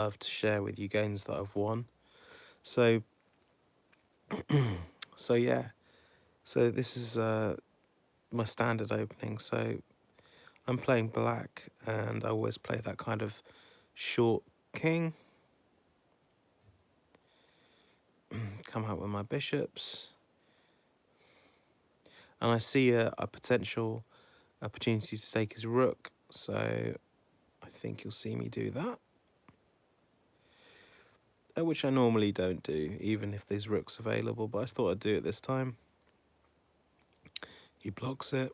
love to share with you games that I've won. So, so yeah. So this is my standard opening. So I'm playing black, and I always play that kind of short king. Come out with my bishops, and I see a potential opportunity to take his rook. So I think you'll see me do that, which I normally don't do, even if there's rooks available. But I thought I'd do it this time. He blocks it,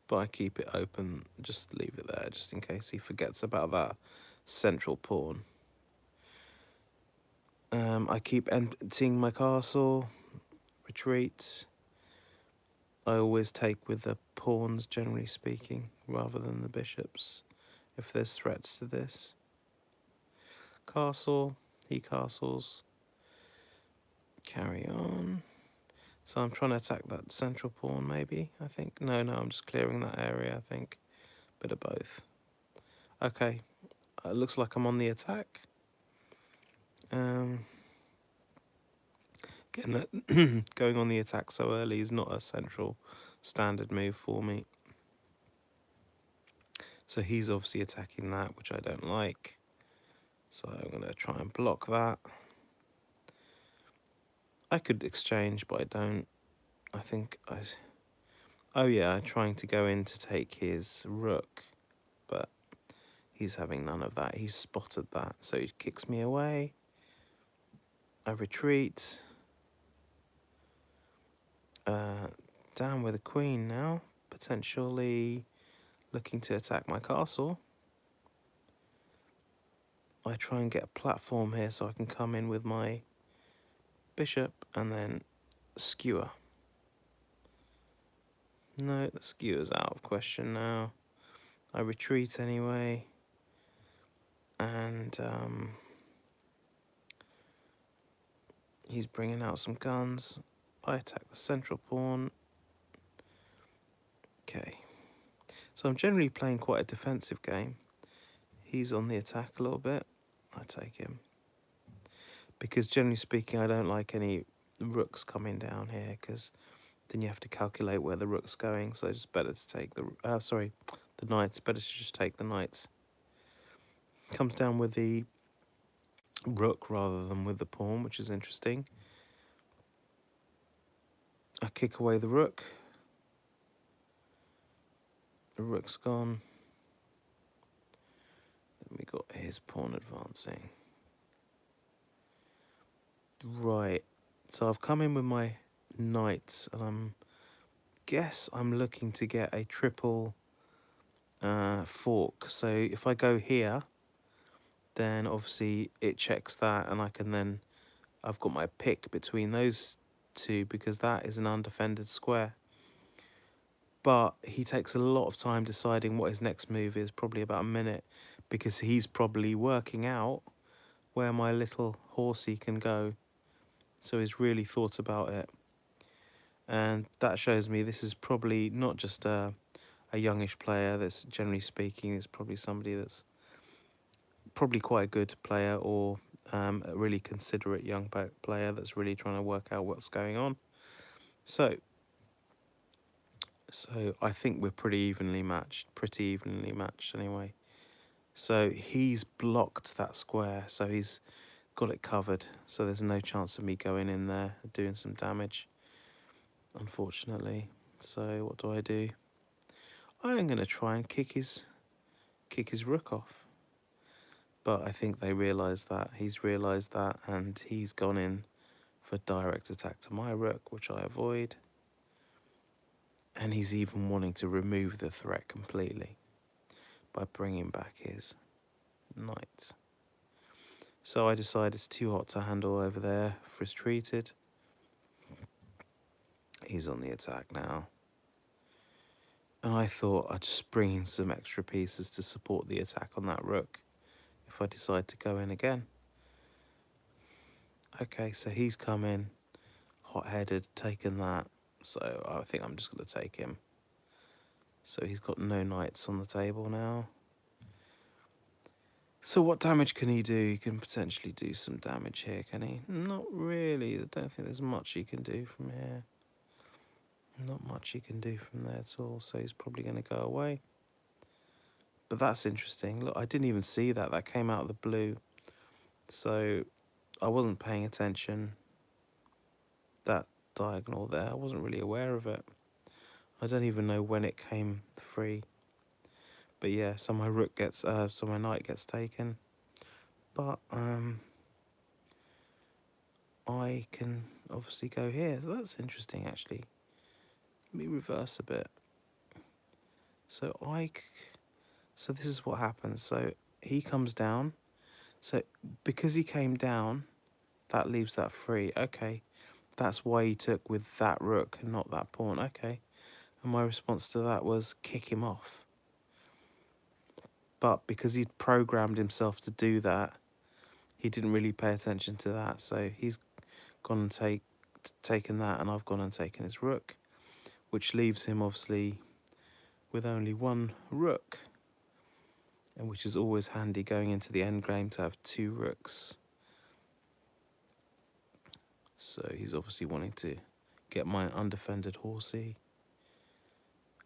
but I keep it open, just leave it there, just in case he forgets about that central pawn. I keep emptying my castle, retreats. I always take with the pawns, generally speaking, rather than the bishops, if there's threats to this. Castle, he castles, carry on. So I'm trying to attack that central pawn, maybe, I think. No, I'm just clearing that area, I think. Bit of both. Okay, looks like I'm on the attack. Getting that going on the attack so early is not a central standard move for me. So he's obviously attacking that, which I don't like. So I'm going to try and block that. I could exchange, but I don't. I think I... Oh yeah, trying to go in to take his rook, but he's having none of that. He's spotted that, so he kicks me away. I retreat. Down with a queen now, potentially looking to attack my castle. I try and get a platform here so I can come in with my bishop and then skewer. No, the skewer's out of question now. I retreat anyway, and he's bringing out some guns. I attack the central pawn. Okay, so I'm generally playing quite a defensive game. He's on the attack a little bit. I take him, because generally speaking I don't like any rooks coming down here, because then you have to calculate where the rook's going, so it's better to take the the knights. Better to just take the knights. Comes down with the rook rather than with the pawn, which is interesting. I kick away the rook. The rook's gone. Then we got his pawn advancing. Right, so I've come in with my knights, and I'm looking to get a triple fork. So if I go here, then obviously it checks that, and I can then, I've got my pick between those two, because that is an undefended square. But he takes a lot of time deciding what his next move is, probably about a minute, because he's probably working out where my little horsey can go. So he's really thought about it. And that shows me this is probably not just a youngish player. That's, generally speaking, it's probably somebody that's probably quite a good player, or a really considerate young player that's really trying to work out what's going on. So I think we're pretty evenly matched anyway. So he's blocked that square, so he's got it covered, so there's no chance of me going in there and doing some damage, unfortunately. So what do? I'm going to try and kick his rook off. But I think they realise that, he's realised that, and he's gone in for direct attack to my rook, which I avoid. And he's even wanting to remove the threat completely by bringing back his knight. So I decide it's too hot to handle over there, retreated. He's on the attack now. And I thought I'd just bring in some extra pieces to support the attack on that rook if I decide to go in again. Okay, so he's come in, hot-headed, taken that. So I think I'm just going to take him. So he's got no knights on the table now. So what damage can he do? He can potentially do some damage here, can he? Not really. I don't think there's much he can do from here. Not much he can do from there at all, so he's probably going to go away. But that's interesting. Look, I didn't even see that. That came out of the blue. So I wasn't paying attention. That diagonal there, I wasn't really aware of it. I don't even know when it came free. But yeah, so my rook gets, so my knight gets taken. But I can obviously go here. So that's interesting, actually. Let me reverse a bit. So so this is what happens. So he comes down. So because he came down, that leaves that free. Okay, that's why he took with that rook and not that pawn. Okay, and my response to that was kick him off. But because he'd programmed himself to do that, he didn't really pay attention to that. So he's gone and taken that, and I've gone and taken his rook, which leaves him obviously with only one rook, and which is always handy going into the endgame to have two rooks. So he's obviously wanting to get my undefended horsey,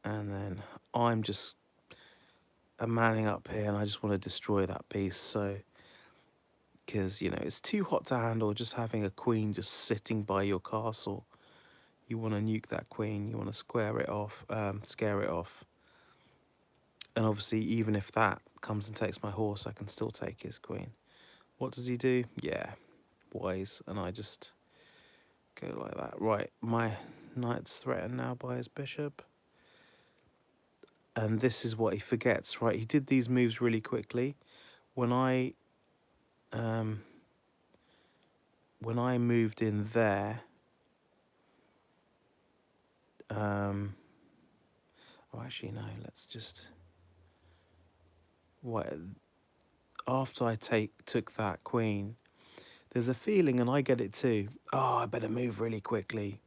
and then I'm just manning up here, and I just want to destroy that piece. So because you know it's too hot to handle just having a queen just sitting by your castle. You want to nuke that queen. You want to square it off, scare it off. And obviously, even if that comes and takes my horse, I can still take his queen. What does he do? Yeah, wise. And I just go like that. Right, my knight's threatened now by his bishop. And this is what he forgets, right? He did these moves really quickly. When I moved in there, oh, actually, no, let's just... What, after I took that queen, there's a feeling, and I get it too, oh, I better move really quickly.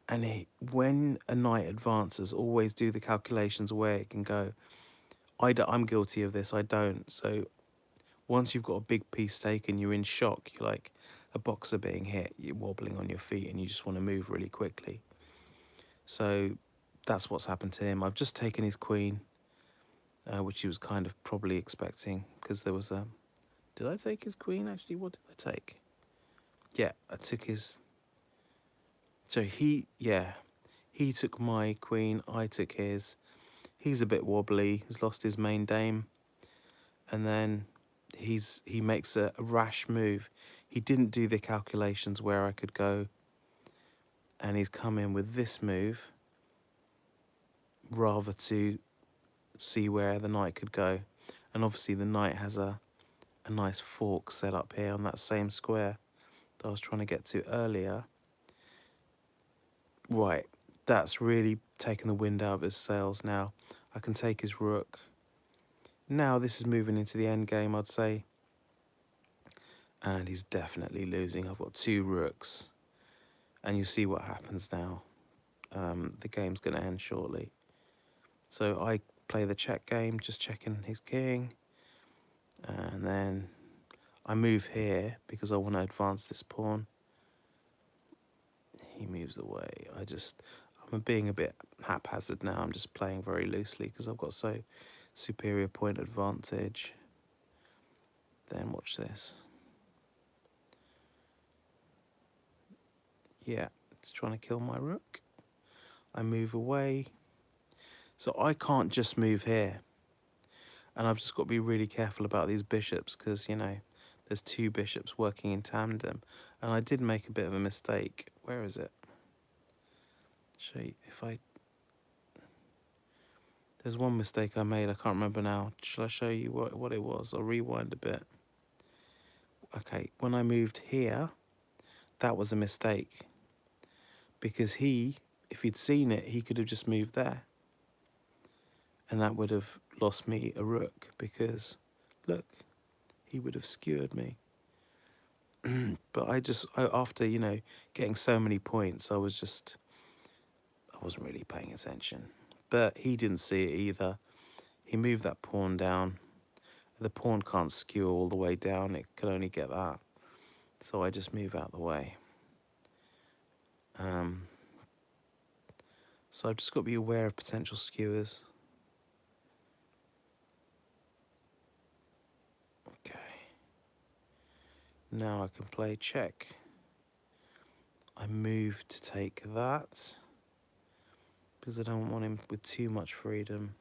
And when a knight advances, always do the calculations where it can go. I'm guilty of this, I don't. So once you've got a big piece taken, you're in shock. You're like a boxer being hit, you're wobbling on your feet and you just want to move really quickly. So that's what's happened to him. I've just taken his queen, which he was kind of probably expecting, because there was a... Did I take his queen, actually? What did I take? Yeah, I took his... So he took my queen, I took his. He's a bit wobbly, he's lost his main dame. And then he makes a rash move. He didn't do the calculations where I could go. And he's come in with this move, rather to see where the knight could go. And obviously the knight has a nice fork set up here on that same square that I was trying to get to earlier. Right, that's really taken the wind out of his sails now. I can take his rook. Now this is moving into the end game, I'd say. And he's definitely losing. I've got two rooks. And you see what happens now. The game's going to end shortly. So I play the check game, just checking his king. And then I move here because I want to advance this pawn. He moves away. I'm being a bit haphazard now. I'm just playing very loosely because I've got so superior point advantage. Then watch this. Yeah, it's trying to kill my rook. I move away. So I can't just move here. And I've just got to be really careful about these bishops because, you know, there's two bishops working in tandem. And I did make a bit of a mistake. Where is it? Show you if I... There's one mistake I made. I can't remember now. Shall I show you what it was? I'll rewind a bit. Okay, when I moved here, that was a mistake. Because if he'd seen it, he could have just moved there. And that would have lost me a rook because, look, he would have skewered me. But after, you know, getting so many points, I wasn't really paying attention. But he didn't see it either. He moved that pawn down. The pawn can't skew all the way down, it can only get that. So I just move out the way. So I've just got to be aware of potential skewers. Okay. Now I can play check. I move to take that because I don't want him with too much freedom.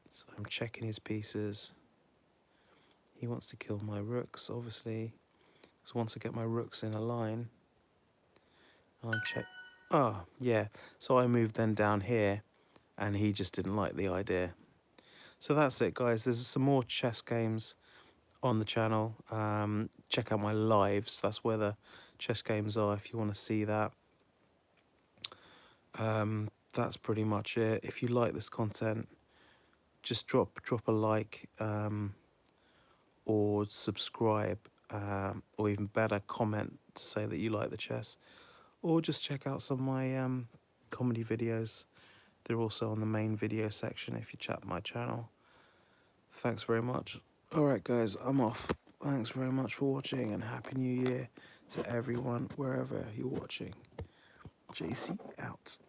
So I'm checking his pieces. He wants to kill my rooks, obviously. So once I get my rooks in a line, I'm check. Oh, yeah. So I moved then down here, and he just didn't like the idea. So that's it, guys. There's some more chess games on the channel. Check out my lives. That's where the chess games are if you want to see that. That's pretty much it. If you like this content, just drop a like, or subscribe, or even better, comment to say that you like the chess, or just check out some of my comedy videos. They're also on the main video section if you chat my channel. Thanks very much. Alright guys, I'm off. Thanks very much for watching, and Happy New Year to everyone wherever you're watching. JC out.